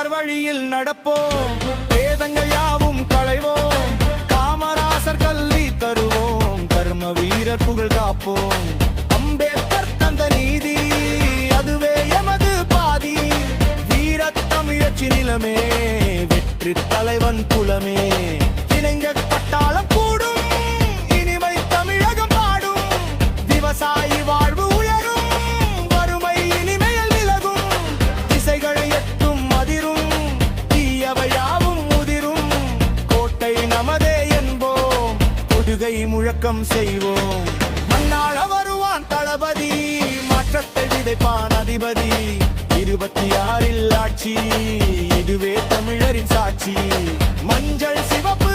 பெரியார் வழியில் நடப்போம், வேதங்கள் யாவும் களைவோம், காமராசர் கல்வி தருவோம், கர்ம வீரர் புகழ் காப்போம். அம்பேத்கர் தந்த நீதி அதுவே எமது பாதி, வீரத்தமிழச்சி நிலமே வெற்றி தலைவன் குலமே. இளைஞர் பட்டாளம் கூடும், இனிமை தமிழகம் பாடும், விவசாயி வாழ்வு உயரும், வறுமை இனிமையில் விலகும், திசைகளை எட்டும் அதிரும், தீயவையாவும் முதிரும், கோட்டை நமதே என்போம், கொடுகை முழக்கம் செய்வோம். மண்ணாள வருவான் தளபதி, மாற்றத்தை விதைப்பான் அதிபதி, 26 ஆட்சி, இதுவே தமிழரின் சாட்சி. மஞ்சள் சிவப்பு